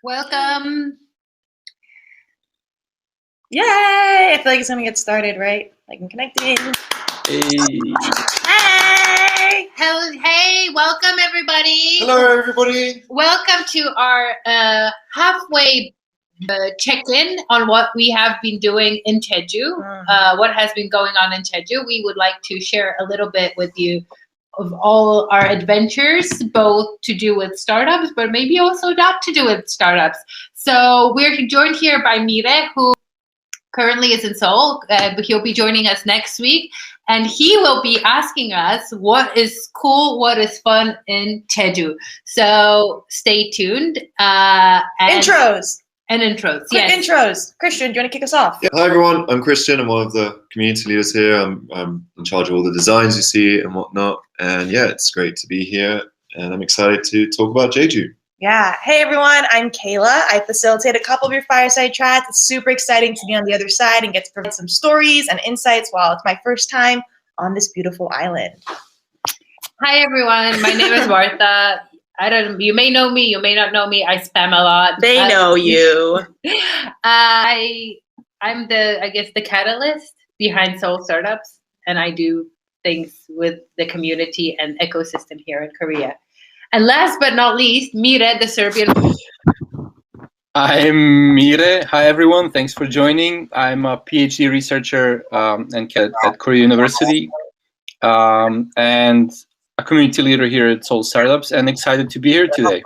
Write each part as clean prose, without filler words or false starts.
Welcome. Yay! I feel like it's gonna get started, right? Like I'm connecting. Hey. Hey! Hey, welcome everybody. Hello, everybody. Welcome to our halfway check-in on what we have been doing in Jeju, what has been going on in Jeju. We would like to share a little bit with you of all our adventures, both to do with startups, but maybe also not to do with startups. So we're joined here by Mire, who currently is in Seoul, but he'll be joining us next week. And he will be asking us what is cool, what is fun in Jeju. So stay tuned. Intros. And intros, Quick intros. Christian, do you want to kick us off? Yeah. Hi, everyone. I'm Christian. I'm one of the community leaders here. I'm in charge of all the designs you see and whatnot. And yeah, it's great to be here. And I'm excited to talk about Jeju. Yeah. Hey, everyone. I'm Kayla. I facilitate a couple of your fireside chats. It's super exciting to be on the other side and get to provide some stories and insights while it's my first time on this beautiful island. Hi, everyone. My name is Martha. You may know me, you may not know me. I spam a lot. They know you. I'm the catalyst behind Seoul Startups, and I do things with the community and ecosystem here in Korea. And last but not least, Mire, the Serbian. I'm Mire. Hi, everyone. Thanks for joining. I'm a PhD researcher at Korea University, and a community leader here at Seoul Startups, and excited to be here today.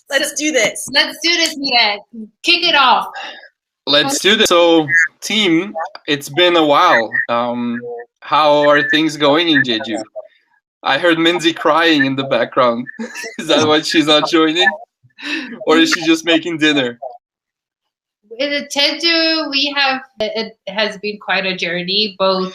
Let's do this. Let's do this, Mire. Kick it off. Let's do this. So, team, it's been a while. How are things going in Jeju? I heard Minzy crying in the background. Is that why she's not joining? Or is she just making dinner? In Jeju, it has been quite a journey, both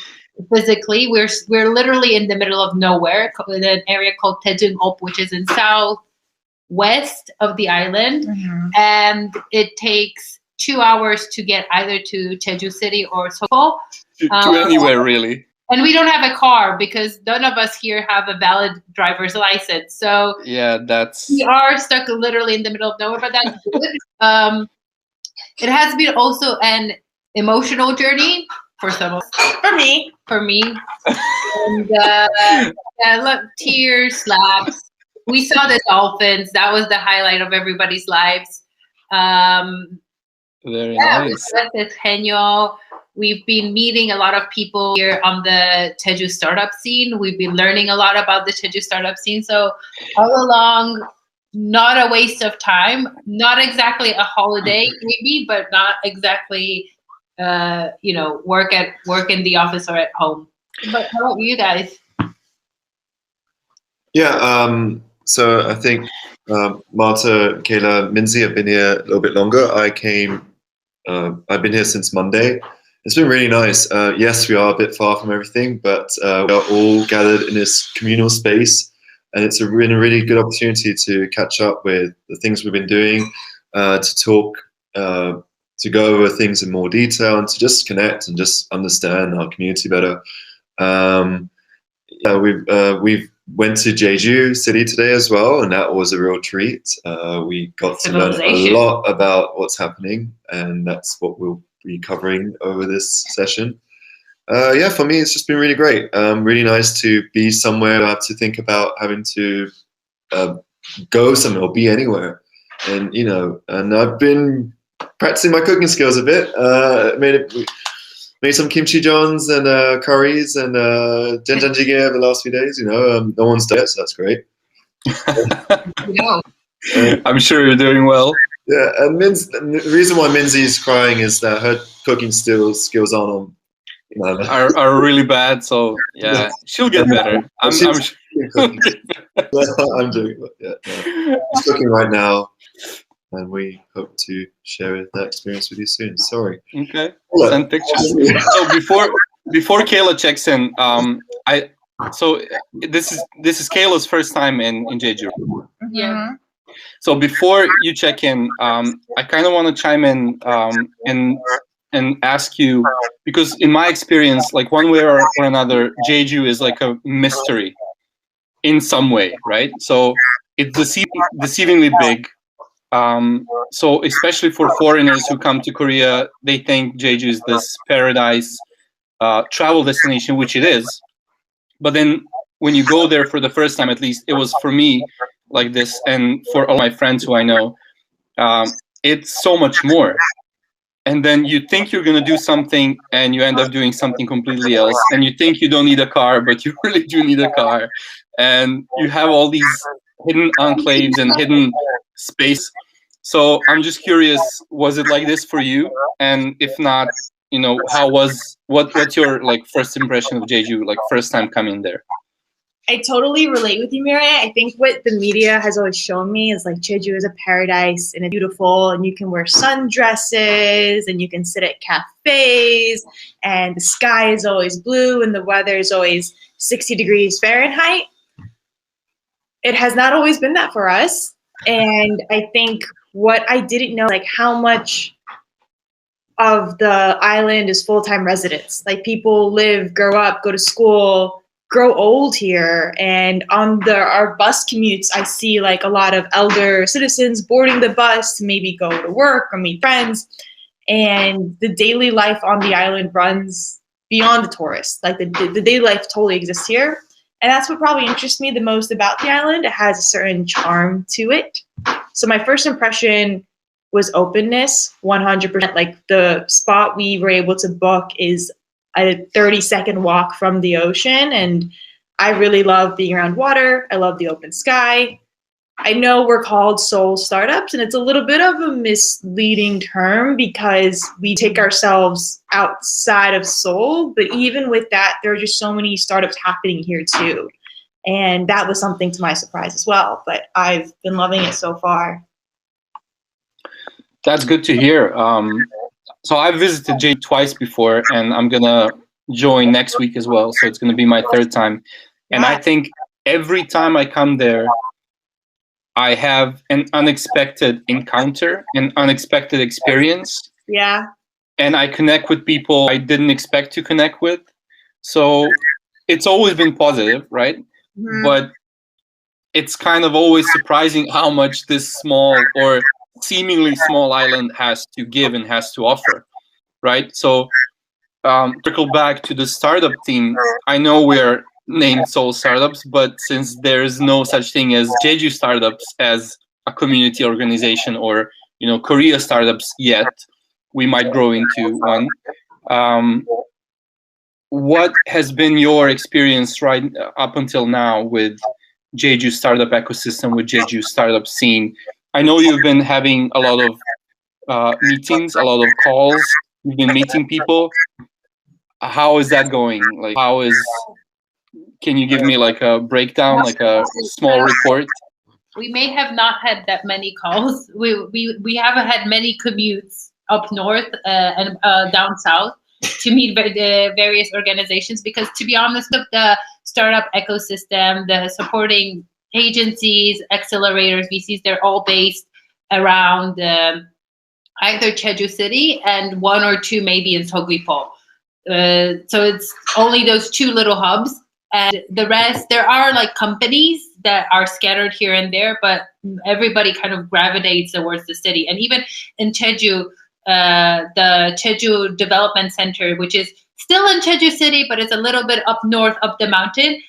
physically. We're literally in the middle of nowhere, in an area called Daejeon-op, which is in southwest of the island, and it takes 2 hours to get either to Jeju City or Seoul. To anywhere, really. And we don't have a car because none of us here have a valid driver's license. So yeah, we are stuck literally in the middle of nowhere, but that's good. It has been also an emotional journey for some of us. For me. And look, tears, slaps. We saw the dolphins. That was the highlight of everybody's lives. Very nice. It's Henyo. We've been meeting a lot of people here on the Jeju startup scene. We've been learning a lot about the Jeju startup scene. So all along, not a waste of time, not exactly a holiday maybe, but not exactly work in the office or at home. But how about you guys? Yeah, so I think Marta, Kayla, Minzy have been here a little bit longer. I've been here since Monday. It's been really nice. Yes, we are a bit far from everything, but we are all gathered in this communal space. And it's been a really good opportunity to catch up with the things we've been doing, to talk, to go over things in more detail, and to just connect and just understand our community better. We've went to Jeju City today as well, and that was a real treat. We got to learn a lot about what's happening, and that's what we'll be covering over this session. For me, it's just been really great. Really nice to be somewhere. I have to think about having to go somewhere or be anywhere, and I've been practicing my cooking skills a bit. Made some kimchi johns and curries and doenjang jjigae the last few days. No one's done it, so that's great. I'm sure you're doing well. Yeah, and the reason why Minzy's crying is that her cooking skills aren't on. Are really bad, so yeah, she'll get better. I'm sure. I'm doing it. Yeah. She's cooking right now, and we hope to share that experience with you soon. Sorry. Okay. Send pictures. So before Kayla checks in, this is Kayla's first time in Jeju. Yeah. So before you check in, I kind of want to chime in and ask you, because in my experience, like one way or another, Jeju is like a mystery. in some way, right? So it's deceivingly big. So especially for foreigners who come to Korea, they think Jeju is this paradise travel destination, which it is. But then when you go there for the first time, at least it was for me like this, and for all my friends who I know, it's so much more. And then you think you're going to do something and you end up doing something completely else. And you think you don't need a car, but you really do need a car. And you have all these hidden enclaves and hidden space. So I'm just curious, was it like this for you? And if not, you know, what's your like first impression of Jeju, like first time coming there? I totally relate with you, Mira. I think what the media has always shown me is like Jeju is a paradise and it's beautiful and you can wear sundresses and you can sit at cafes and the sky is always blue and the weather is always 60 degrees Fahrenheit. It has not always been that for us. And I think what I didn't know, like how much of the island is full-time residents. Like people live, grow up, go to school, grow old here, and on our bus commutes, I see like a lot of elder citizens boarding the bus to maybe go to work or meet friends, and the daily life on the island runs beyond the tourists. Like the daily life totally exists here, and that's what probably interests me the most about the island. It has a certain charm to it. So my first impression was openness, 100%. Like the spot we were able to book is a 30-second walk from the ocean, and I really love being around water. I love the open sky. I know we're called Seoul Startups, and it's a little bit of a misleading term because we take ourselves outside of Seoul, but even with that, there are just so many startups happening here too. And that was something to my surprise as well, but I've been loving it so far. That's good to hear. So I've visited Jeju twice before, and I'm gonna join next week as well. So it's gonna be my third time. And I think every time I come there, I have an unexpected encounter, an unexpected experience. Yeah. And I connect with people I didn't expect to connect with. So it's always been positive, right? Mm-hmm. But it's kind of always surprising how much this small or seemingly small island has to give and has to offer, right? So circle back to the startup theme. I know we're named Seoul Startups, but since there is no such thing as Jeju Startups as a community organization or, you know, Korea Startups yet, we might grow into one. What has been your experience right up until now with Jeju startup ecosystem, with Jeju startup scene? I know you've been having a lot of meetings, a lot of calls. You've been meeting people. How is that going? Like, can you give me like a breakdown, like a small report? We may have not had that many calls. We haven't had many commutes up north and down south to meet the various organizations, because to be honest, the startup ecosystem, the supporting agencies, accelerators, VCs, they're all based around either Jeju City and one or two maybe in Seogwipo. So it's only those two little hubs, and the rest, there are like companies that are scattered here and there, but everybody kind of gravitates towards the city. And even in Jeju, the Jeju Development Center, which is still in Jeju City, but it's a little bit up north, up the mountain,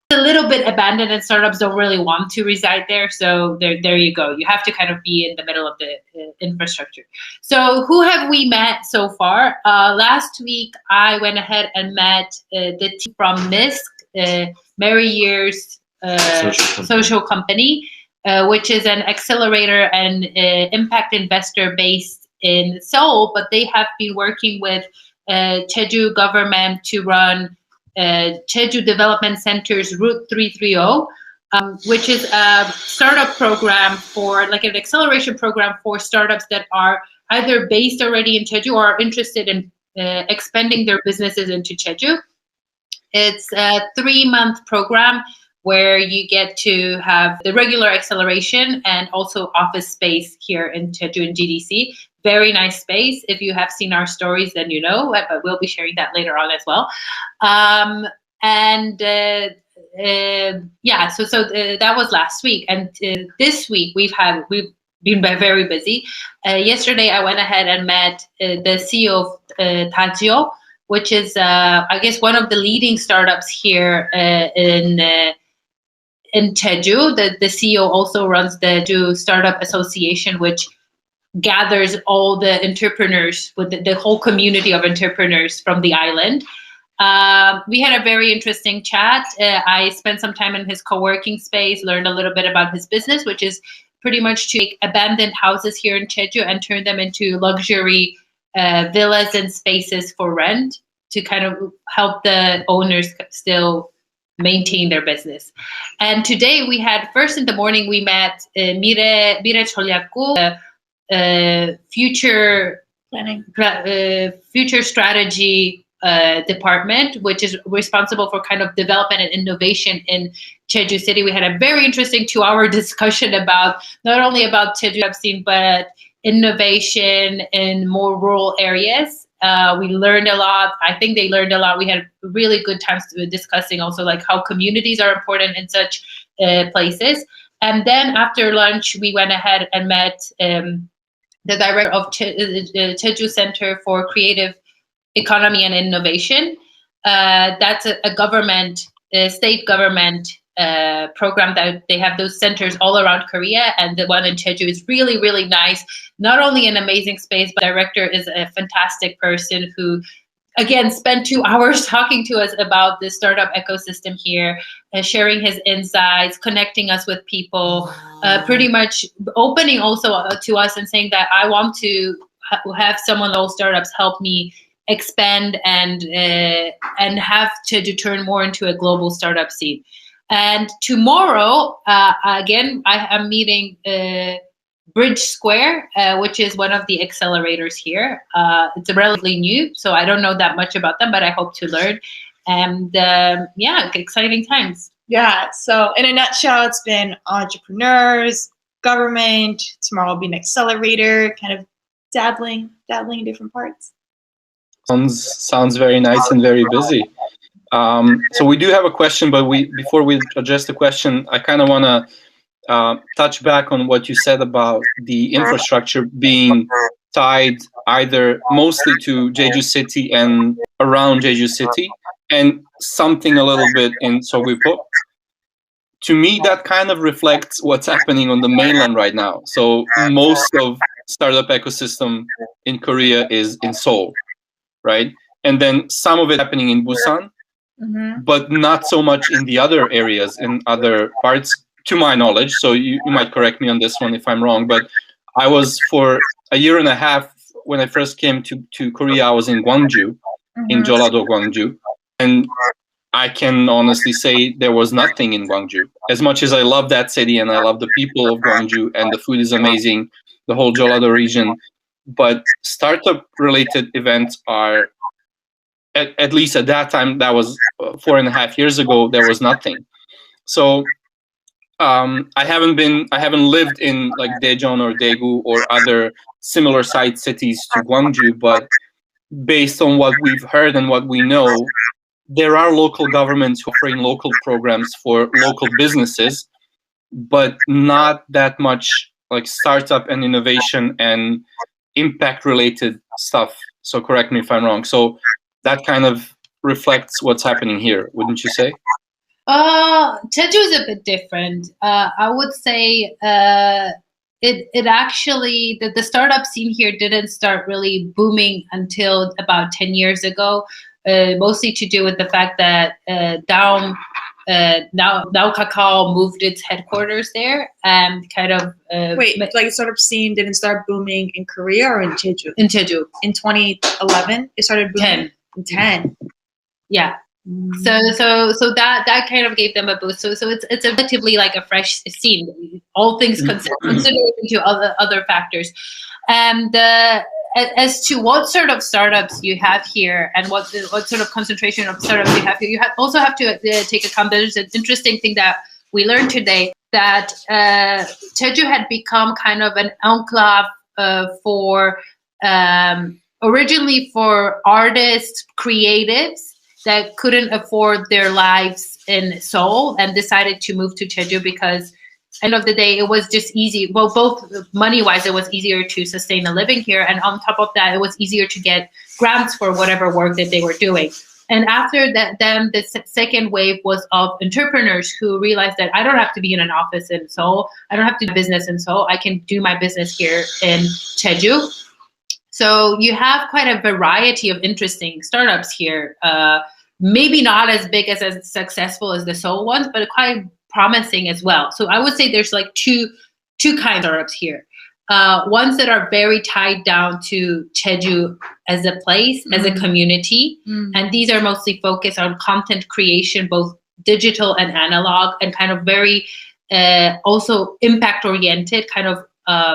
a little bit abandoned, and startups don't really want to reside there. So there you go. You have to kind of be in the middle of the infrastructure. So who have we met so far? Last week, I went ahead and met the team from MISC, Mary Year's social company, which is an accelerator and impact investor based in Seoul, but they have been working with Jeju government to run Jeju Development Center's Route 330, which is a startup program for, like an acceleration program for startups that are either based already in Jeju or are interested in expanding their businesses into Jeju. It's a 3-month program where you get to have the regular acceleration and also office space here in Jeju and GDC. Very nice space. If you have seen our stories, then you know, but we'll be sharing that later on as well. And that was last week, and this week we've been very busy. Yesterday, I went ahead and met the CEO of Tajio, which is, I guess, one of the leading startups here in Jeju. The CEO also runs the Jeju Startup Association, which gathers all the entrepreneurs with the whole community of entrepreneurs from the island. We had a very interesting chat. I spent some time in his co-working space, learned a little bit about his business, which is pretty much to take abandoned houses here in Jeju and turn them into luxury villas and spaces for rent to kind of help the owners still maintain their business. And today we had, first in the morning, we met Mire Cholyaku, future planning, future strategy department, which is responsible for kind of development and innovation in Jeju City. We had a very interesting 2-hour discussion about not only about Jeju scene, but innovation in more rural areas. We learned a lot. I think they learned a lot. We had really good times discussing also like how communities are important in such places. And then after lunch, we went ahead and met the director of Jeju Center for Creative Economy and Innovation. That's a government, state government program that they have those centers all around Korea, and the one in Jeju is really, really nice. Not only an amazing space, but the director is a fantastic person who, again, spent 2 hours talking to us about the startup ecosystem here, sharing his insights, connecting us with people, pretty much opening also to us and saying that I want to have someone, those startups, help me expand and have to turn more into a global startup scene. And tomorrow, again, I am meeting Bridge Square, which is one of the accelerators here. It's relatively new, so I don't know that much about them, but I hope to learn. And exciting times. Yeah, so in a nutshell, it's been entrepreneurs, government. Tomorrow will be an accelerator, kind of dabbling in different parts. Sounds very nice and very busy. So we do have a question, but before we address the question, I kind of want to touch back on what you said about the infrastructure being tied either mostly to Jeju City and around Jeju City, and something a little bit in Seogwipo. To me, that kind of reflects what's happening on the mainland right now. So most of startup ecosystem in Korea is in Seoul, right? And then some of it happening in Busan, but not so much in the other areas, in other parts, to my knowledge. So you might correct me on this one if I'm wrong, but I was, for a year and a half, when I first came to Korea, I was in Gwangju, in Jeollado, Gwangju. And I can honestly say there was nothing in Gwangju. As much as I love that city and I love the people of Gwangju and the food is amazing, the whole Jeollado region, but startup-related events are, at least at that time, that was 4.5 years ago, there was nothing. So I haven't lived in like Daejeon or Daegu or other similar sized cities to Gwangju, but based on what we've heard and what we know, there are local governments offering local programs for local businesses, but not that much like startup and innovation and impact related stuff. So correct me if I'm wrong. So that kind of reflects what's happening here, wouldn't you say? Jeju is a bit different. I would say it actually, the startup scene here didn't start really booming until about 10 years ago, mostly to do with the fact that now Kakao moved its headquarters there and kind of... Wait, like startup scene didn't start booming in Korea or in Jeju? In Jeju. In 2011, it started booming? 10. Yeah. So that kind of gave them a boost. So it's a relatively like a fresh scene, all things considered into other factors. And as to what sort of startups you have here and what sort of concentration of startups you have here, also have to take account. There's an interesting thing that we learned today, that Jeju had become kind of an enclave for originally for artists, creatives that couldn't afford their lives in Seoul and decided to move to Jeju because end of the day, it was just easy. Well, both money-wise, it was easier to sustain a living here. And on top of that, it was easier to get grants for whatever work that they were doing. And after that, then the second wave was of entrepreneurs who realized that I don't have to be in an office in Seoul. I don't have to do business in Seoul. I can do my business here in Jeju. So you have quite a variety of interesting startups here. Maybe not as big as successful as the Seoul ones, but quite promising as well. So I would say there's like two kinds of startups here. Ones that are very tied down to Jeju as a place, as a community. And these are mostly focused on content creation, both digital and analog, and kind of very also impact oriented, kind of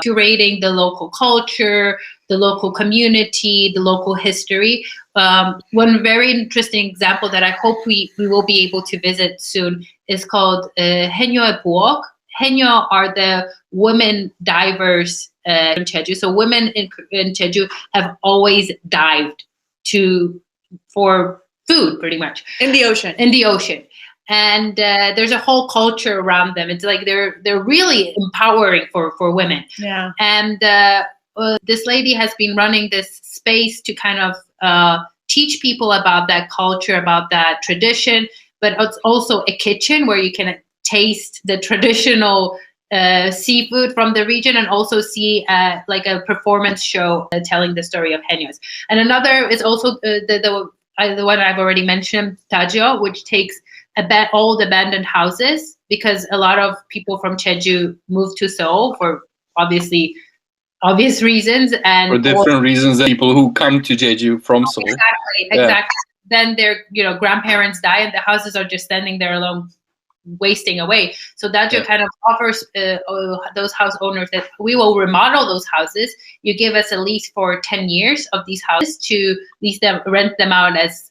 curating the local culture, the local community, the local history. One very interesting example that I hope we will be able to visit soon is called Haenyeo Buok. Haenyeo are the women divers in Jeju. So women in Jeju have always dived for food, pretty much. In the ocean. In the ocean. And there's a whole culture around them. It's like they're really empowering for women. Yeah. And this lady has been running this space to kind of teach people about that culture, about that tradition. But it's also a kitchen where you can taste the traditional seafood from the region, and also see like a performance show telling the story of Haenyeo. And another is also the one I've already mentioned, Tajio, which takes old abandoned houses, because a lot of people from Jeju moved to Seoul for obvious reasons, and for different reasons than people who come to Jeju from Seoul. Exactly. Then their grandparents die, and the houses are just standing there alone, wasting away. So Dajo kind of offers those house owners that we will remodel those houses. You give us a lease for 10 years of these houses to rent them out as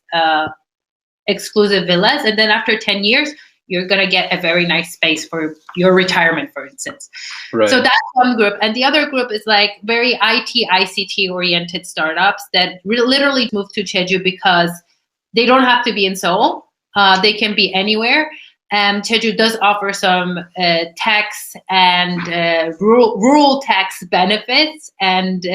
exclusive villas, and then after 10 years you're going to get a very nice space for your retirement, for instance. Right. So that's one group. And the other group is like very ICT oriented startups that literally move to Jeju because they don't have to be in Seoul. They can be anywhere. And Jeju does offer some tax and rural tax benefits. And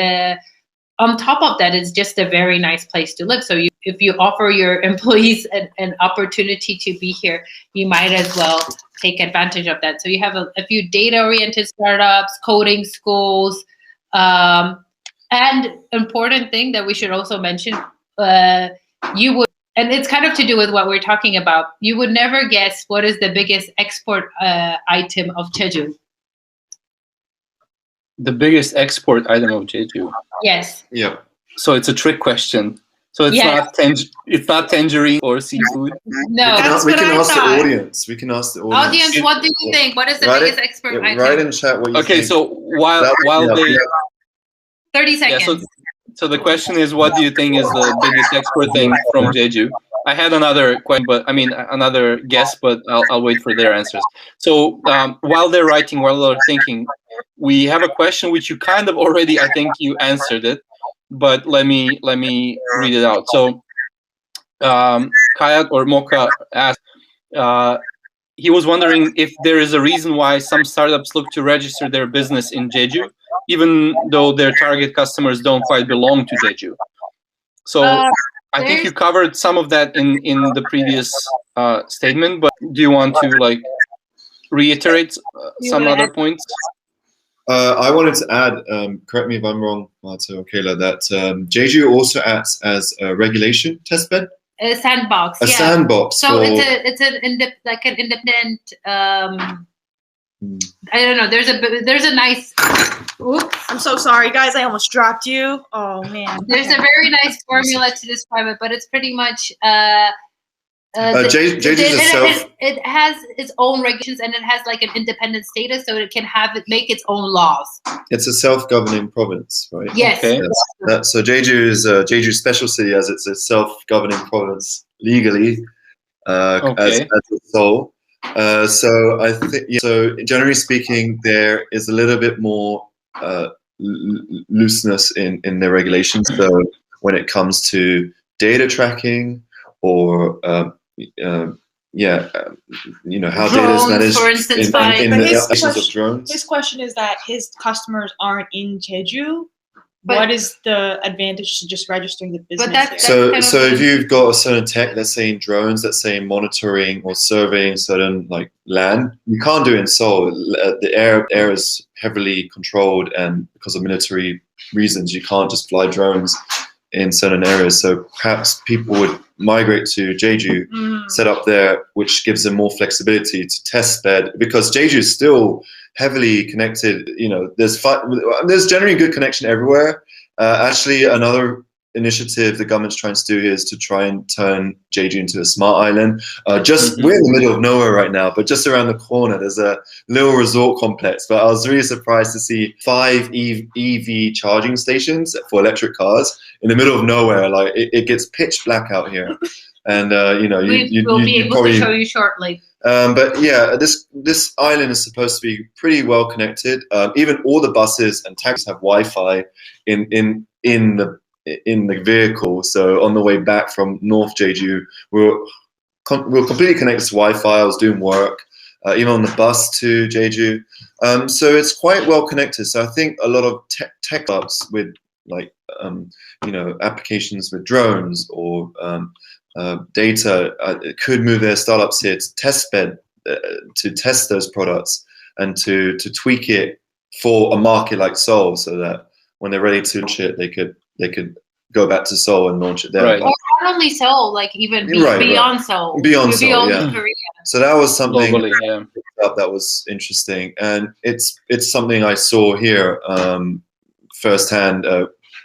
on top of that, it's just a very nice place to live. So if you offer your employees an opportunity to be here, you might as well take advantage of that. So you have a few data-oriented startups, coding schools, and important thing that we should also mention, and it's kind of to do with what we're talking about, you would never guess what is the biggest export item of Jeju. The biggest export item of Jeju. Yes. Yeah. So it's a trick question. So it's not tangerine or seafood. No, we can ask the audience. We can ask the audience. Audience, what do you think? What is the biggest export item? Write in chat what you think. Okay, so while they 30 seconds. Yeah, so the question is, what do you think is the biggest export thing from Jeju? I had another question, another guess, but I'll wait for their answers. So while they're writing, while they're thinking, we have a question which you kind of already, I think you answered it, but let me read it out. So Kayat or Mocha asked, he was wondering if there is a reason why some startups look to register their business in Jeju, even though their target customers don't quite belong to Jeju. So I think you covered some of that in the previous statement, but do you want to reiterate some other points? I wanted to add, correct me if I'm wrong, Marta or Kayla, that Jeju also acts as a regulation testbed. A sandbox. A sandbox. So it's an independent. I don't know. There's a nice. Oops! I'm so sorry, guys. I almost dropped you. Oh man. There's a very nice formula to describe it, but it's pretty much. It has its own regulations, and it has like an independent status, so it can make its own laws. It's a self-governing province, right? Yes. Okay. So Jeju is Jeju's special city, as it's a self-governing province legally, as its Seoul. So I think so. Generally speaking, there is a little bit more looseness in the regulations. So when it comes to data tracking, or how data is Drones, managed for instance, in But the his issues of drones. His question is that his customers aren't in Jeju. But- What is the advantage to just registering the business that's- there? So if you've got a certain tech, let's say in drones, let's say in monitoring or surveying certain like land, you can't do it in Seoul. The air is heavily controlled, and because of military reasons, you can't just fly drones in certain areas. So perhaps people would migrate to Jeju, set up there, which gives them more flexibility to test bed, because Jeju is still heavily connected. There's generally good connection everywhere. Actually, another initiative the government's trying to do is to try and turn Jeju into a smart island. We're in the middle of nowhere right now, but just around the corner there's a little resort complex. But I was really surprised to see 5 EV charging stations for electric cars in the middle of nowhere. Like it gets pitch black out here, and we'll be able to show you shortly. But yeah, this island is supposed to be pretty well connected. Even all the buses and taxis have Wi-Fi in the vehicle. So on the way back from North Jeju, we're completely connected to Wi-Fi. I was doing work, even on the bus to Jeju. So it's quite well connected. So I think a lot of tech startups with applications with drones or data could move their startups here to test bed, to test those products and to tweak it for a market like Seoul, so that when they're ready to launch it, they could go back to Seoul and launch it there. Right. Or not only Seoul, like even beyond Seoul. Beyond Seoul, yeah. Korea. So that was something Globally, yeah. that was interesting, and it's something I saw here firsthand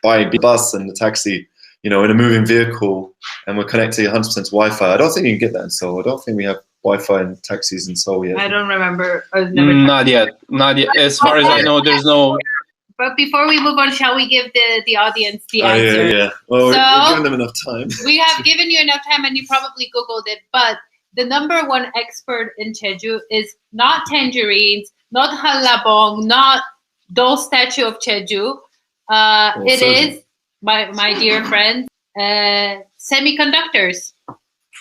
by the bus and the taxi. In a moving vehicle, and we're connected 100% to Wi-Fi. I don't think you can get that in Seoul. I don't think we have Wi-Fi in taxis in Seoul yet. I don't remember. I've never Not yet. As far as I know, there's no. But before we move on, shall we give the audience the answer? Yeah. Well, we're giving them enough time. We have given you enough time, and you probably Googled it. But the number one expert in Jeju is not tangerines, not halabong, not those statue of Jeju. It is my dear friends, Semiconductors.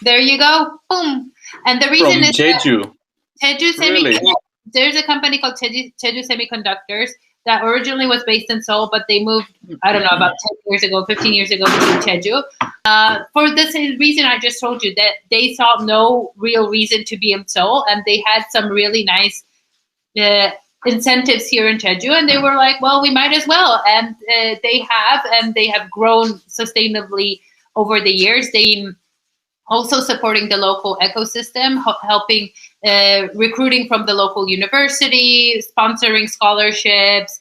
There you go. Boom. And the reason From is Jeju. Jeju Really? There's a company called Jeju Semiconductors that originally was based in Seoul, but they moved, I don't know, about 10 years ago, 15 years ago to Jeju. For the same reason I just told you, that they saw no real reason to be in Seoul, and they had some really nice incentives here in Jeju, and they were like, well, we might as well. And they have grown sustainably over the years. They also supporting the local ecosystem, helping recruiting from the local university, sponsoring scholarships,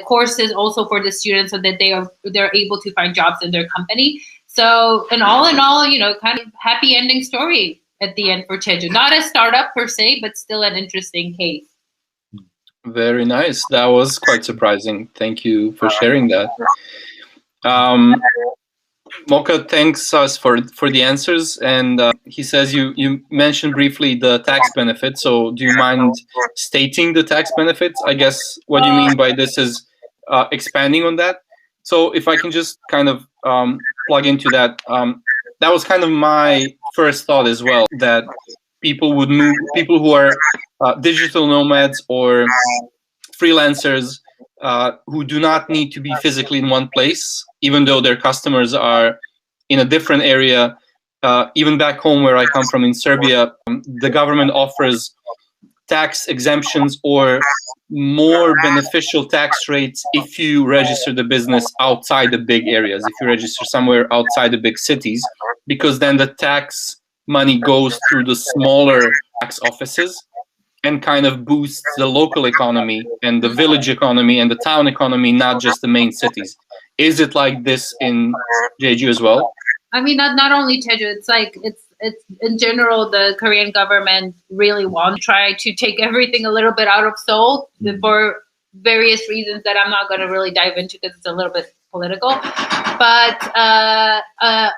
courses also for the students, so that they're able to find jobs in their company. So, and all in all, kind of happy ending story at the end for Jeju. Not a startup per se, but still an interesting case. Very nice. That was quite surprising. Thank you for sharing that. Mocha thanks us for the answers, and he says you mentioned briefly the tax benefits. So do you mind stating the tax benefits? I guess what you mean by this is expanding on that. So if I can just kind of plug into that, that was kind of my first thought as well, that people who are digital nomads or freelancers who do not need to be physically in one place, even though their customers are in a different area. Even back home where I come from in Serbia, the government offers tax exemptions or more beneficial tax rates if you register the business outside the big areas, if you register somewhere outside the big cities, because then the tax money goes through the smaller tax offices and kind of boosts the local economy and the village economy and the town economy, not just the main cities. Is it like this in Jeju as well? I mean, not only Jeju. It's in general, the Korean government really wants to try to take everything a little bit out of Seoul for various reasons that I'm not going to really dive into because it's a little bit political. But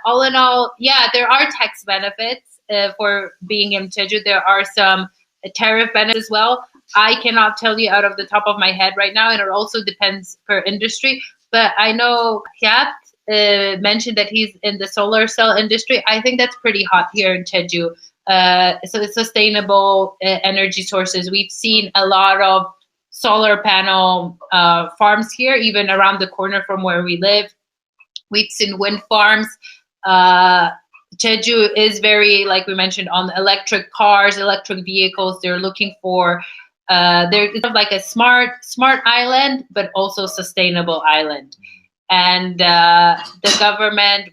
all in all, yeah, there are tax benefits for being in Jeju. There are some tariff benefits as well. I cannot tell you out of the top of my head right now, and it also depends per industry. But I know Hyat mentioned that he's in the solar cell industry. I think that's pretty hot here in Jeju. So it's sustainable energy sources. We've seen a lot of solar panel farms here, even around the corner from where we live. We've seen wind farms. Jeju is very, like we mentioned, on electric cars, electric vehicles. They're looking for, they're kind of like a smart island, but also sustainable island. And the government,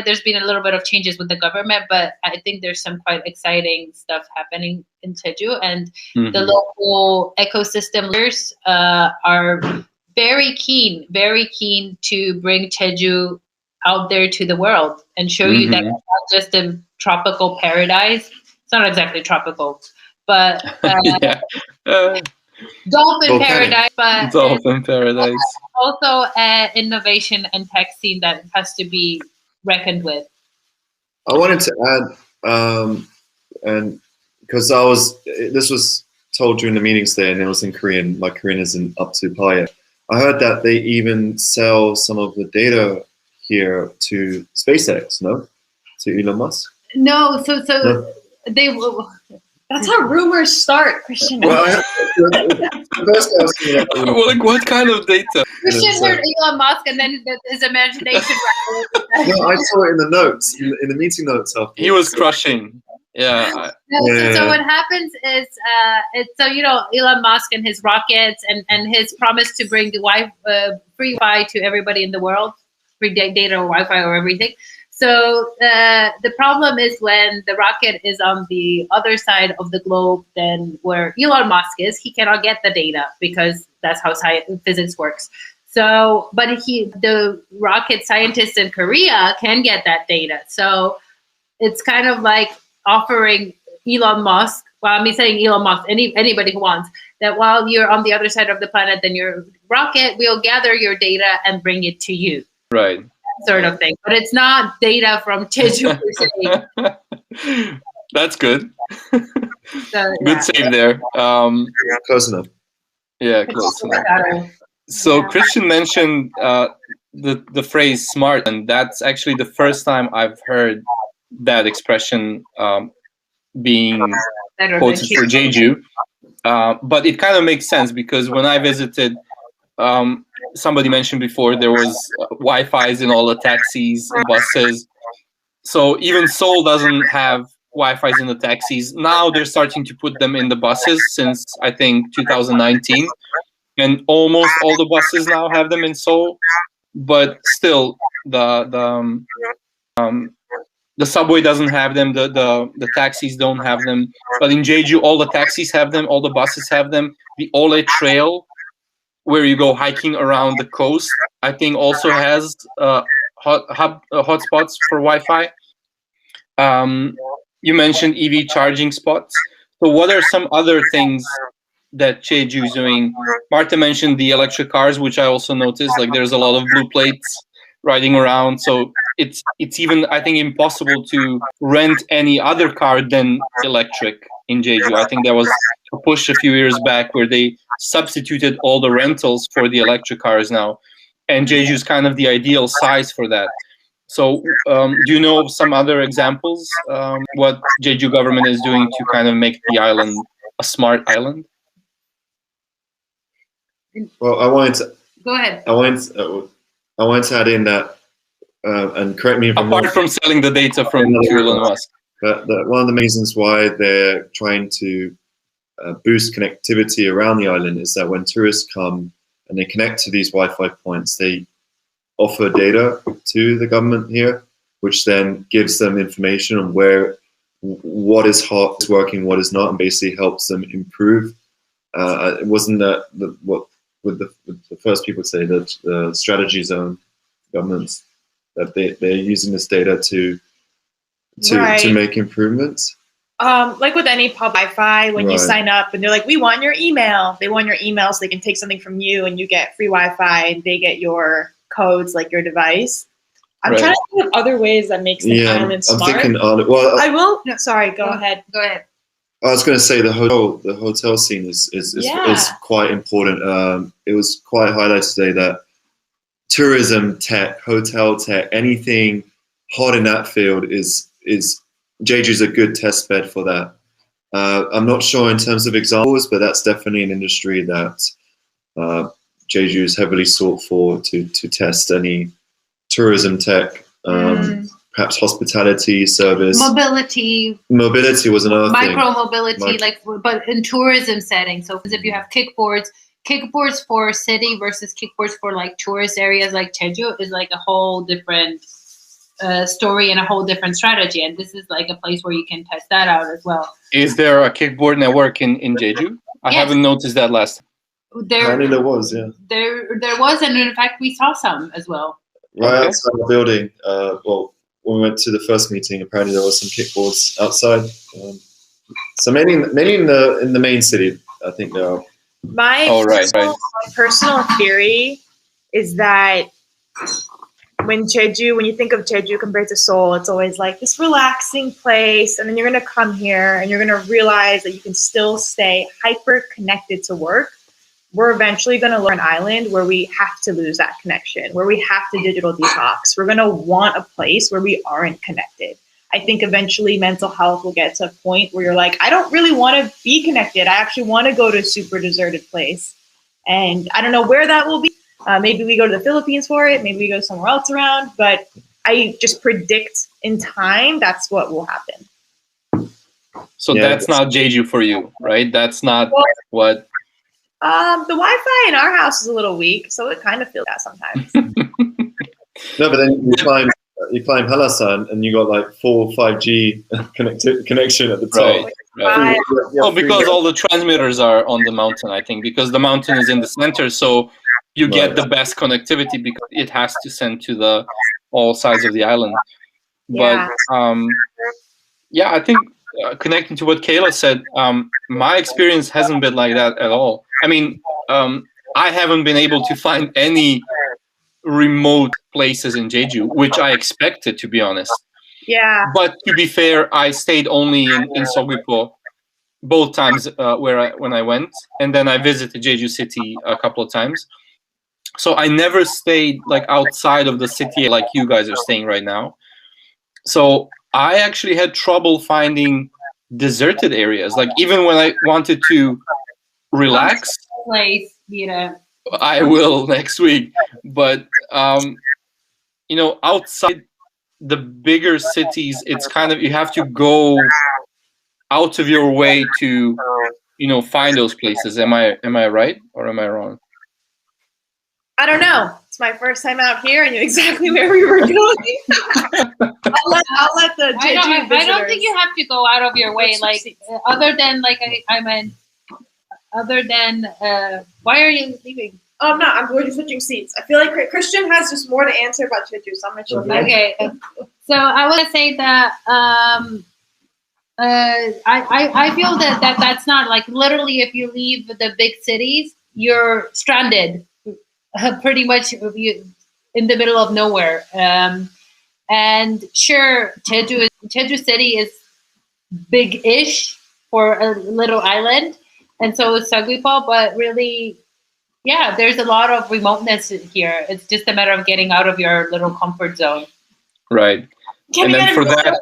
there's been a little bit of changes with the government, but I think there's some quite exciting stuff happening in Jeju. And the local ecosystem leaders are very keen to bring Jeju out there to the world and show you that it's not just a tropical paradise. It's not exactly tropical, but dolphin paradise. But dolphin paradise. Also an innovation and tech scene that has to be reckoned with. I wanted to add, and because this was told during the meetings there, and it was in Korean. My Korean isn't up to par yet. I heard that they even sell some of the data here to SpaceX, no? To Elon Musk? No, so No? they will. That's how rumors start, Christian. Well, first I was thinking that, Well, like, what kind of data? Christian heard Elon Musk, and then his imagination. no, I saw it in the notes, in the meeting notes. He was crushing. Yeah. So what happens is, Elon Musk and his rockets and his promise to bring the free Wi-Fi to everybody in the world, free data or Wi-Fi or everything. So the problem is when the rocket is on the other side of the globe than where Elon Musk is, he cannot get the data because that's how physics works. So, but the rocket scientists in Korea can get that data. So it's kind of like offering Elon Musk, well, I'm saying Elon Musk, anybody who wants, that while you're on the other side of the planet, then your rocket will gather your data and bring it to you. Right. Sort of thing. But it's not data from Jeju per se. That's good. So, Good save there. Close enough. Yeah, close enough. So Christian mentioned the phrase smart, and that's actually the first time I've heard that expression being quoted for Jeju. But it kind of makes sense because when I visited, somebody mentioned before there was Wi-Fi's in all the taxis and buses. So even Seoul doesn't have Wi-Fi's in the taxis. Now they're starting to put them in the buses since I think 2019. And almost all the buses now have them in Seoul. But still the subway doesn't have them, the taxis don't have them. But in Jeju, all the taxis have them, all the buses have them. The Ole Trail, where you go hiking around the coast, I think also has hotspots for Wi-Fi. You mentioned EV charging spots. So what are some other things that Jeju is doing? Marta mentioned the electric cars, which I also noticed. Like there's a lot of blue plates riding around. So it's even, I think, impossible to rent any other car than electric in Jeju. I think there was a push a few years back where they substituted all the rentals for the electric cars now. And Jeju is kind of the ideal size for that. So do you know of some other examples, what Jeju government is doing to kind of make the island a smart island? Well, I wanted to... Go ahead. I wanted to add in that, and correct me if I'm wrong. Apart from selling the data from Elon Musk. But one of the reasons why they're trying to boost connectivity around the island is that when tourists come and they connect to these Wi-Fi points, they offer data to the government here, which then gives them information on what is hot, is working, what is not, and basically helps them improve. It wasn't that what the first people say that the strategy zone governments that they're using this data to make improvements. Like with any pub Wi-Fi, when you sign up and they're like, we want your email. They want your email so they can take something from you and you get free Wi-Fi and they get your codes, like your device. I'm trying to think of other ways that makes the island smart. I'm thinking, I will. No, sorry, go ahead. Go ahead. I was going to say the hotel scene is quite important. It was quite highlighted today that tourism tech, hotel tech, anything hot in that field is Jeju's a good test bed for that. I'm not sure in terms of examples, but that's definitely an industry that Jeju is heavily sought for to test any tourism tech, perhaps hospitality, service. Mobility. Mobility was another thing. Micro-mobility, but in tourism settings. So if you have kickboards for city versus kickboards for like tourist areas like Jeju is like a whole different story and a whole different strategy. And this is like a place where you can test that out as well. Is there a kickboard network in Jeju? I haven't noticed that last time. Apparently there was, yeah. There was, and in fact we saw some as well. Right outside the building. Well, when we went to the first meeting, apparently there was some kickboards outside. So mainly in the main city, I think there are. My personal theory is that when you think of Jeju compared to Seoul, it's always like this relaxing place, and then you're going to come here and you're going to realize that you can still stay hyper connected to work. We're eventually going to learn an island where we have to lose that connection, where we have to digital detox. We're going to want a place where we aren't connected. I think eventually mental health will get to a point where you're like, I don't really want to be connected. I actually want to go to a super deserted place. And I don't know where that will be. Maybe we go to the Philippines for it. Maybe we go somewhere else around. But I just predict in time that's what will happen. So that's not Jeju for you, right? That's not what... The Wi-Fi in our house is a little weak, so it kind of feels that sometimes. No, but then you climb Halasan and you got like 5G connection at the top. Right. Well, because all the transmitters are on the mountain, I think, because the mountain is in the center, so you get the best connectivity because it has to send to all sides of the island. But I think connecting to what Kayla said, my experience hasn't been like that at all. I mean, I haven't been able to find any remote places in Jeju, which I expected, to be honest. Yeah. But to be fair, I stayed only in Seogwipo both times when I went, and then I visited Jeju City a couple of times. So I never stayed like outside of the city like you guys are staying right now. So I actually had trouble finding deserted areas. Like even when I wanted to relax, I will next week. But outside the bigger cities, it's kind of, you have to go out of your way to find those places. Am I right or am I wrong? I don't know. It's my first time out here. I knew exactly where we were going. I'll let the Jeju I don't think you have to go out of your way. Like other than why are you leaving? Oh no, we're just switching seats. I feel like Christian has just more to answer about Jeju, so I'm gonna show you. Okay. So I want to say that I feel that that's not like literally if you leave the big cities, you're stranded. Pretty much in the middle of nowhere. And sure, Jeju City is big-ish for a little island, and so is Seogwipo, but really, there's a lot of remoteness here. It's just a matter of getting out of your little comfort zone. Right. And then for that...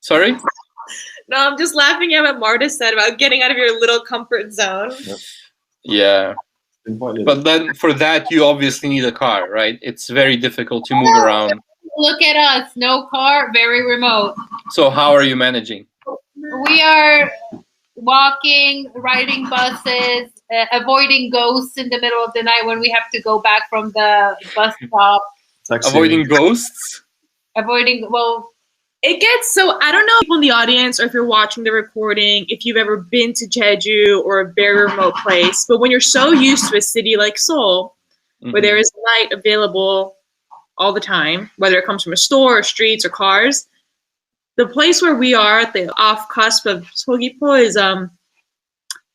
Sorry? No, I'm just laughing at what Marta said about getting out of your little comfort zone. Yeah. But then for that, you obviously need a car, right? It's very difficult to move around. Look at us. No car, very remote. So how are you managing? We are walking, riding buses, avoiding ghosts in the middle of the night when we have to go back from the bus stop. Avoiding ghosts? It gets so, I don't know if people in the audience or if you're watching the recording, if you've ever been to Jeju or a very remote place, but when you're so used to a city like Seoul, where there is light available all the time, whether it comes from a store or streets or cars, the place where we are at the off cusp of Seogwipo is,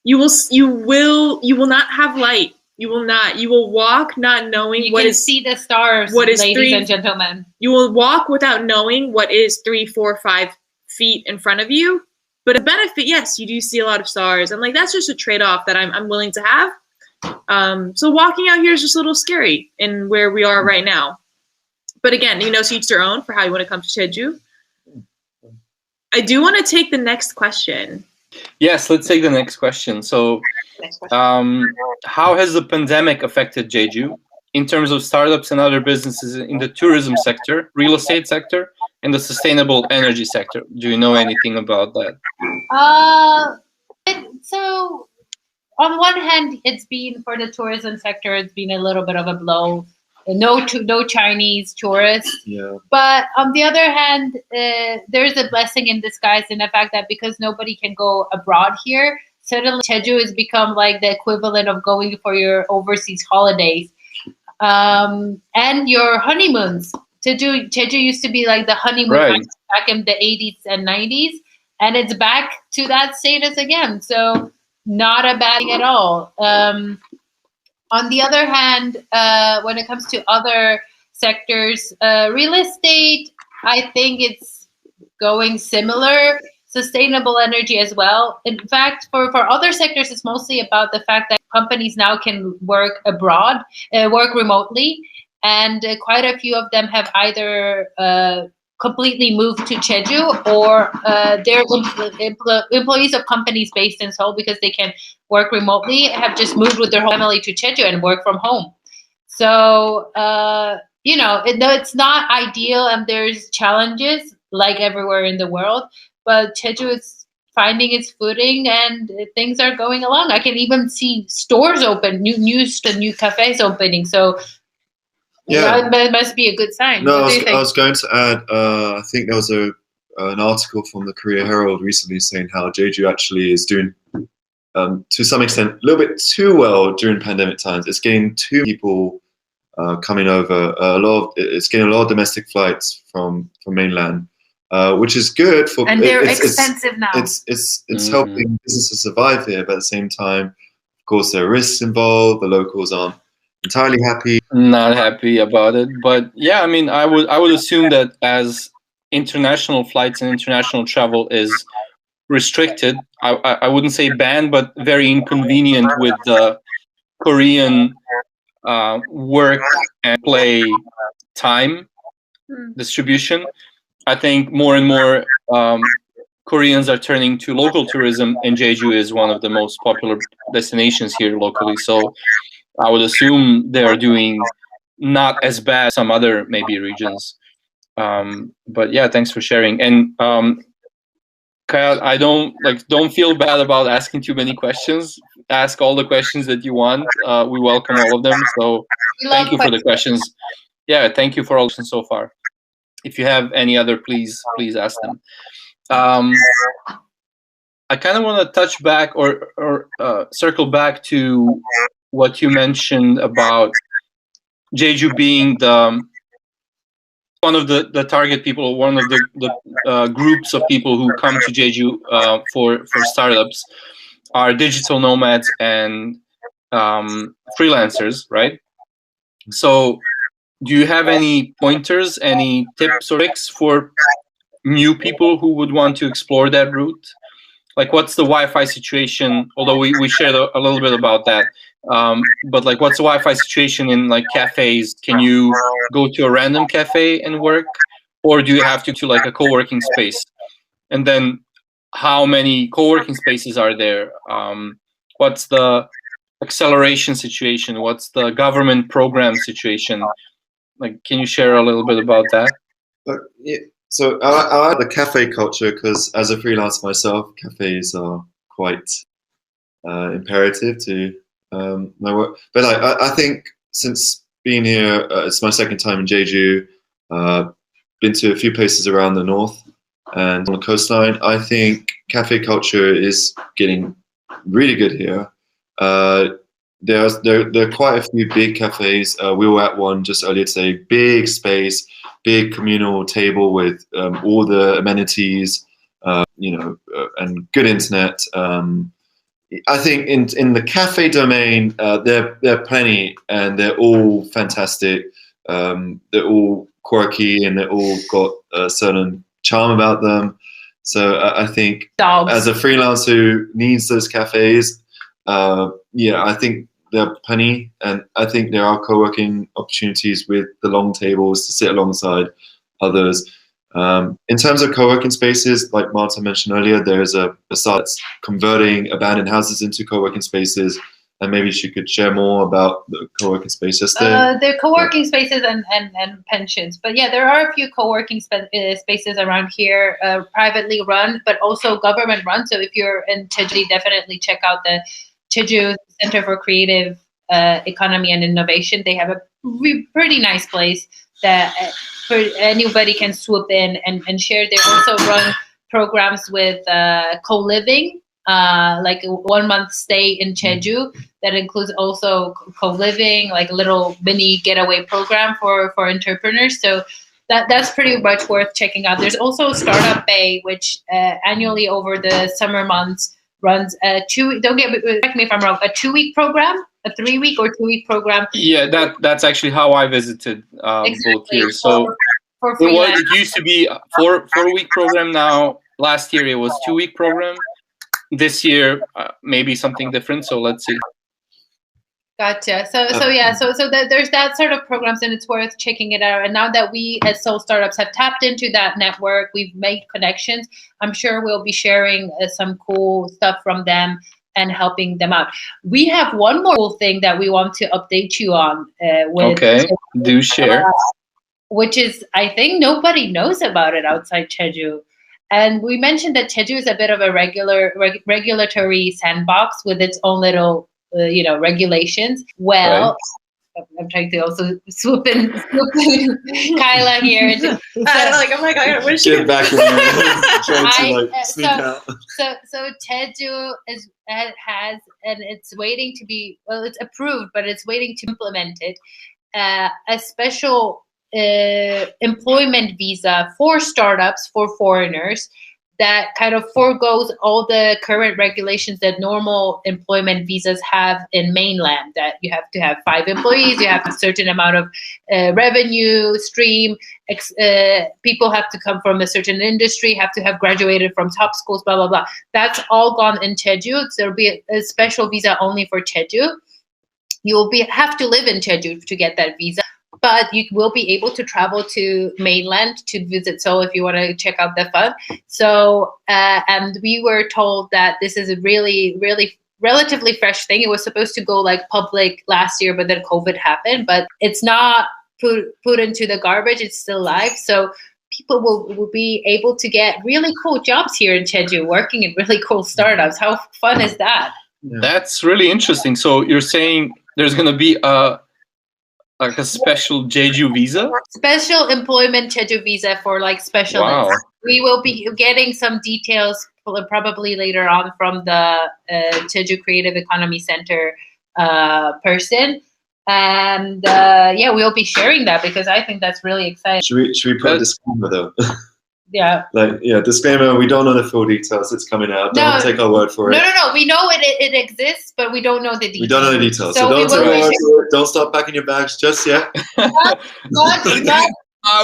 you will not have light. You will walk not knowing what is... You can see the stars, ladies and gentlemen. You will walk without knowing what is 3, 4, 5 feet in front of you. But a benefit, yes, you do see a lot of stars. And like, that's just a trade-off that I'm willing to have. So walking out here is just a little scary in where we are right now. But again, you know, to each their own for how you want to come to Jeju. I do want to take the next question. Yes, let's take the next question. So, how has the pandemic affected Jeju in terms of startups and other businesses in the tourism sector, real estate sector, and the sustainable energy sector? Do you know anything about that? So, on one hand, it's been for the tourism sector, it's been a little bit of a blow. No Chinese tourists. Yeah. But on the other hand, there's a blessing in disguise in the fact that because nobody can go abroad here, suddenly Jeju has become like the equivalent of going for your overseas holidays and your honeymoons. Jeju used to be like the honeymoon back in the 80s and 90s, and it's back to that status again. So not a bad thing at all. On the other hand, when it comes to other sectors, real estate, I think it's going similar. Sustainable energy as well. In fact, for other sectors, it's mostly about the fact that companies now can work abroad, work remotely. And quite a few of them have either completely moved to Jeju or they're employees of companies based in Seoul because they can work remotely, have just moved with their whole family to Jeju and work from home. So, you know, it's not ideal and there's challenges like everywhere in the world, but Jeju is finding its footing and things are going along. I can even see stores open, new cafes opening. So, yeah, it must be a good sign. No, I was going to add, I think there was an article from the Korea Herald recently saying how Jeju actually is doing, to some extent, a little bit too well during pandemic times. It's getting too many people coming over. It's getting a lot of domestic flights from mainland, which is good for. And they're expensive now. It's helping businesses survive here, but at the same time, of course, there are risks involved. The locals aren't entirely happy. Not happy about it, but yeah, I mean, I would assume that as international flights and international travel is restricted, I wouldn't say banned, but very inconvenient with the Korean work and play time distribution. I think more and more Koreans are turning to local tourism, and Jeju is one of the most popular destinations here locally. So I would assume they're doing not as bad as some other maybe regions. But yeah, thanks for sharing. And Kyle, I don't feel bad about asking too many questions. Ask all the questions that you want. We welcome all of them. So thank you for the questions. Yeah, thank you for all the questions so far. If you have any other, please ask them. I kind of want to touch back or circle back to what you mentioned about Jeju being one of the target people, one of the groups of people who come to Jeju for startups are digital nomads and freelancers, right? So do you have any pointers, any tips or tricks for new people who would want to explore that route? Like, what's the Wi-Fi situation? Although we shared a little bit about that. But like, what's the Wi-Fi situation in like cafes? Can you go to a random cafe and work, or do you have to like a co-working space? And then, how many co-working spaces are there? What's the acceleration situation? What's the government program situation? Like, can you share a little bit about that? Yeah. So I like the cafe culture because as a freelancer myself, cafes are quite imperative to my work. But like, I think since being here, it's my second time in Jeju. Been to a few places around the north and on the coastline. I think cafe culture is getting really good here. There are quite a few big cafes. We were at one just earlier today. Big space, big communal table with all the amenities, and good internet. I think in the cafe domain, there are plenty, and they're all fantastic. They're all quirky, and they're all got a certain charm about them. So I think as a freelancer who needs those cafes, I think there are plenty, and I think there are co-working opportunities with the long tables to sit alongside others. In terms of co-working spaces, like Marta mentioned earlier, there's a startup that's converting abandoned houses into co-working spaces, and maybe she could share more about the co-working spaces there. The co-working spaces and pensions. But yeah, there are a few co-working spaces around here, privately run, but also government run. So if you're in Jeju, definitely check out the Jeju Center for Creative Economy and Innovation. They have a pretty nice place that for anybody can swoop in and share. They also run programs with co-living, like a 1 month stay in Jeju that includes also co-living, like a little mini getaway program for entrepreneurs. So that's pretty much worth checking out. There's also Startup Bay, which annually over the summer months runs a correct me if I'm wrong, a 2-week program, a 3-week or 2-week program. Yeah, that's actually how I visited both years. So it used to be a 4-week program. Now, last year it was 2-week program. This year maybe something different. So let's see. Gotcha. So there's that sort of programs, and it's worth checking it out. And now that we as Seoul Startups have tapped into that network, we've made connections. I'm sure we'll be sharing some cool stuff from them and helping them out. We have one more cool thing that we want to update you on. Okay, do share. Which is, I think nobody knows about it outside Jeju. And we mentioned that Jeju is a bit of a regulatory sandbox with its own little regulations. Well, right. I'm trying to also swoop in Kyla here. Oh my God, I wish get back in there. Trying to sneak out. So Jeju has, and it's waiting to be, it's approved, but it's waiting to implement it, a special employment visa for startups, for foreigners, that kind of forgoes all the current regulations that normal employment visas have in mainland, that you have to have 5 employees, you have a certain amount of revenue stream, people have to come from a certain industry, have to have graduated from top schools, blah, blah, blah. That's all gone in Jeju. So there'll be a special visa only for Jeju. You'll have to live in Jeju to get that visa. But you will be able to travel to mainland to visit Seoul if you want to check out the fun. So, and we were told that this is a really, really relatively fresh thing. It was supposed to go like public last year, but then COVID happened. But it's not put into the garbage. It's still live. So people will be able to get really cool jobs here in Jeju, working in really cool startups. How fun is that? That's really interesting. So you're saying there's going to be a special Jeju visa? Special employment Jeju visa for like specialists. Wow. We will be getting some details probably later on from the Jeju Creative Economy Center person. And we'll be sharing that because I think that's really exciting. Should we put a disclaimer though? Yeah. Disclaimer, we don't know the full details. It's coming out. Don't take our word for it. No. We know it exists, but we don't know the details. We don't know the details. So don't take our word for it. Don't start packing your bags just yet. I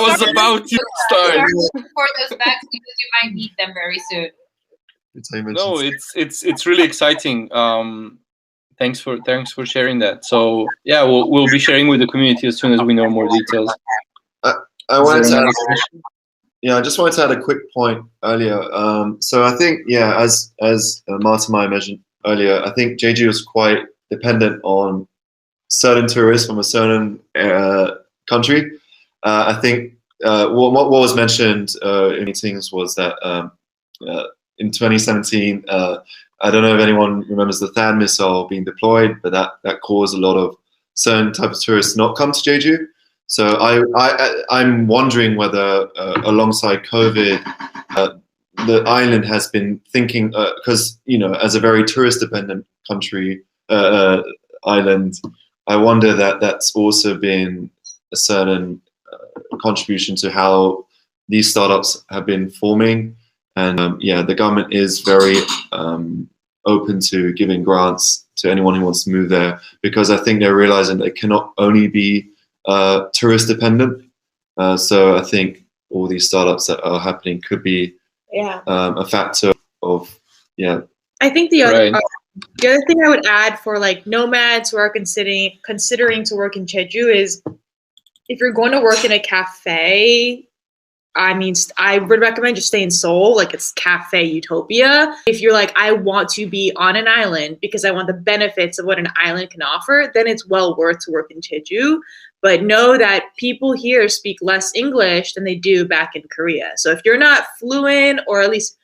was about to start. For those bags because you might need them very soon. No, it's really exciting. Thanks for sharing that. So yeah, we'll be sharing with the community as soon as we know more details. I just wanted to add a quick point earlier. So I think, as Marta and I mentioned earlier, I think Jeju is quite dependent on certain tourists from a certain country. I think what was mentioned in meetings was that in 2017, I don't know if anyone remembers the THAAD missile being deployed, but that caused a lot of certain type of tourists not come to Jeju. So I'm wondering whether alongside COVID, the island has been thinking, because as a very tourist-dependent country, island, I wonder that's also been a certain contribution to how these startups have been forming. And the government is very open to giving grants to anyone who wants to move there, because I think they're realizing they cannot only be tourist dependent. So I think all these startups that are happening could be a factor of I think the other The other thing I would add for like nomads who are considering to work in Jeju is if you're going to work in a cafe, I mean, I would recommend just stay in Seoul, like it's cafe utopia. If you're like, I want to be on an island because I want the benefits of what an island can offer, then it's well worth to work in Jeju. But know that people here speak less English than they do back in Korea. So if you're not fluent or at least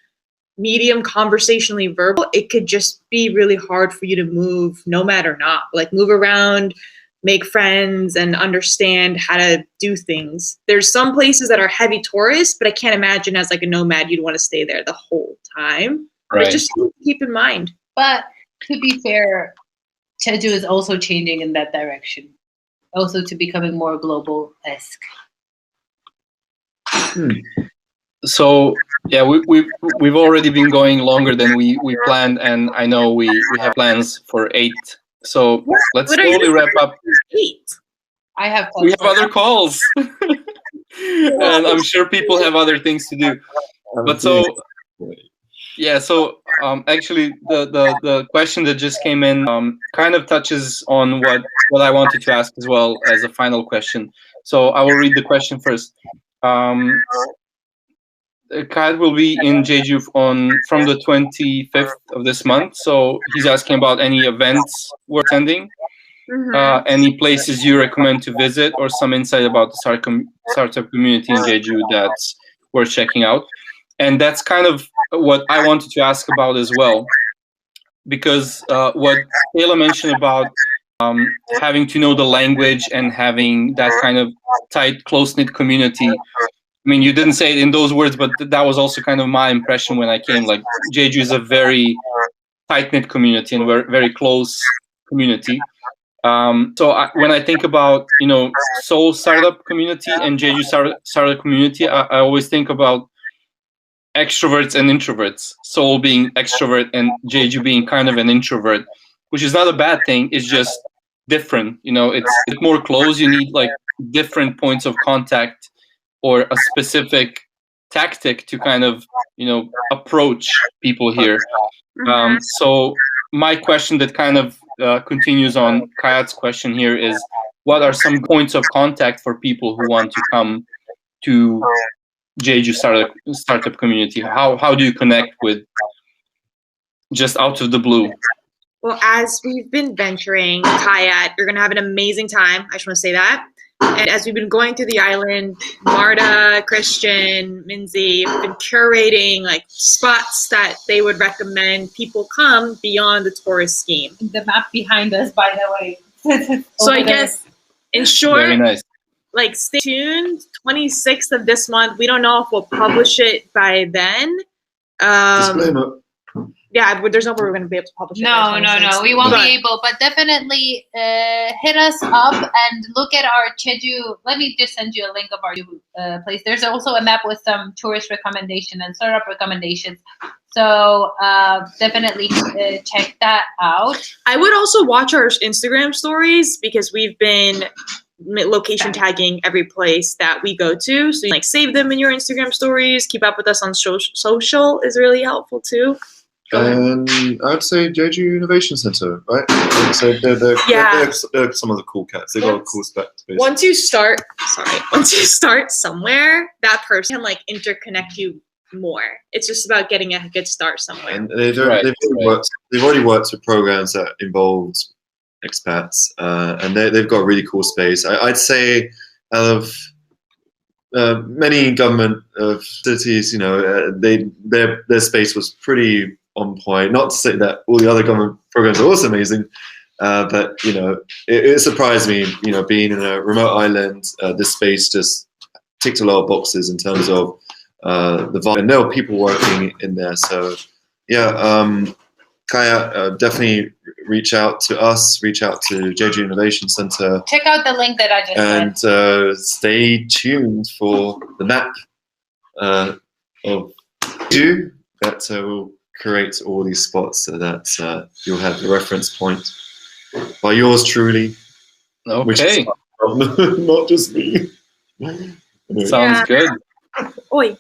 medium conversationally verbal, it could just be really hard for you to move, nomad or not. Like move around, make friends, and understand how to do things. There's some places that are heavy tourists, but I can't imagine as like a nomad you'd want to stay there the whole time. Right. But just keep in mind. But to be fair, Jeju is also changing in that direction, also to becoming more global-esque. So yeah, we've already been going longer than we planned, and I know we have plans for 8. So let's slowly wrap up. 8. I have. We have other calls, and I'm sure people have other things to do. But so yeah, so actually the question that just came in kind of touches on what I wanted to ask as well as a final question. So I will read the question first. Kyle will be in Jeju from the 25th of this month. So he's asking about any events we're attending, any places you recommend to visit, or some insight about the startup community in Jeju that's worth checking out. And that's kind of what I wanted to ask about as well, because what Kayla mentioned about having to know the language and having that kind of tight, close-knit community. I mean, you didn't say it in those words, but that was also kind of my impression when I came. Like, Jeju is a very tight-knit community and very close community. So when I think about, Seoul startup community and Jeju startup community, I always think about extroverts and introverts. Seoul being extrovert and Jeju being kind of an introvert, which is not a bad thing. It's just different. It's more close. You need like different points of contact or a specific tactic to kind of, approach people here. So my question that kind of continues on Kayat's question here is, what are some points of contact for people who want to come to Jeju startup community? How do you connect with, just out of the blue? Well, as we've been venturing, Kayat, you're going to have an amazing time. I just want to say that. And as we've been going through the island, Marta, Christian, Minzy have been curating like spots that they would recommend people come beyond the tourist scheme. The map behind us, by the way. So I guess, in short, very nice. Like stay tuned. 26th of this month. We don't know if we'll publish it by then. Disclaimer. Yeah, there's no way we're going to be able to publish it. No. We won't be able, but definitely hit us up and look at our Jeju. Let me just send you a link of our place. There's also a map with some tourist recommendation and startup recommendations. So definitely check that out. I would also watch our Instagram stories because we've been location tagging every place that we go to. So you save them in your Instagram stories. Keep up with us on social is really helpful too. And I'd say Jeju Innovation Center, right? So they're some of the cool cats. They've got a cool spec. Once you start somewhere, that person can interconnect you more. It's just about getting a good start somewhere. And they've already worked with programs that involved expats, and they've got a really cool space. I'd say out of many government cities, their space was pretty on point. Not to say that all the other government programs are also amazing, but it surprised me. Being in a remote island, this space just ticked a lot of boxes in terms of the vibe, and there were people working in there. So yeah, Kaya, definitely reach out to us. Reach out to Jeju Innovation Center. Check out the link that I just said. And stay tuned for the map of Jeju that will create all these spots so that you'll have the reference point by yours truly. Okay. Which is not just me. Sounds good. Oi.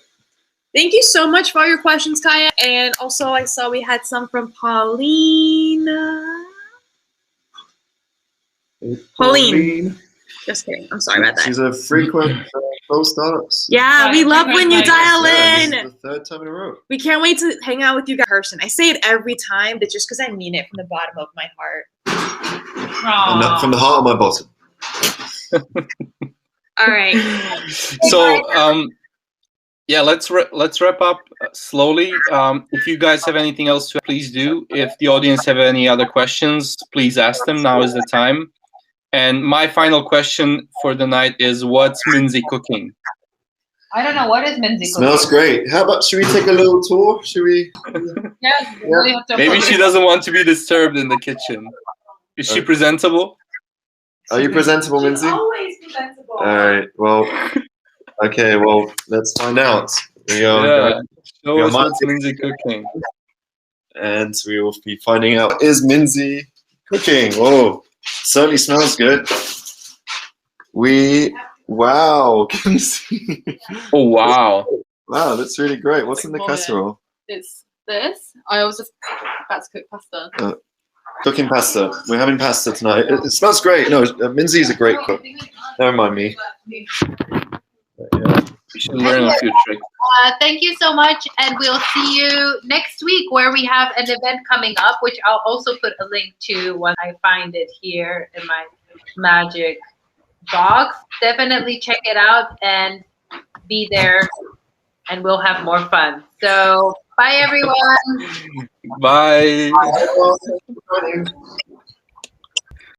Thank you so much for all your questions, Kaya. And also, I saw we had some from Pauline. Pauline. Just kidding. I'm sorry about that. She's a frequent Seoul Startups. Yeah, we love when you dial in. This is the third time in a row. We can't wait to hang out with you guys in person. I say it every time, but just because I mean it from the bottom of my heart. And from the heart of my bottom. All right. So, yeah, let's wrap up slowly. If you guys have anything else to please do. If the audience have any other questions, please ask them. Now is the time. And my final question for the night is, what's Minzy cooking? I don't know. What is Minzy cooking? Smells great. How about, should we take a little tour? Should we? Yeah. Maybe she doesn't want to be disturbed in the kitchen. Is she presentable? Are you presentable, Minzy? Always presentable. All right. Well, okay. Well, let's find out. We go. Yeah. Show us what's Minzy cooking. And we will be finding out, is Minzy cooking? Whoa. Certainly smells good. Wow, can you see? Oh, wow. Wow, that's really great. What's in the casserole? It's this. I was just about to cook pasta. Cooking pasta. We're having pasta tonight. It smells great. No, Minzy is a great cook. Never mind me. Yeah. You should learn a few tricks. Thank you so much, and we'll see you next week where we have an event coming up, which I'll also put a link to when I find it here in my magic box. Definitely check it out and be there, and we'll have more fun. So, bye everyone. Bye. Bye.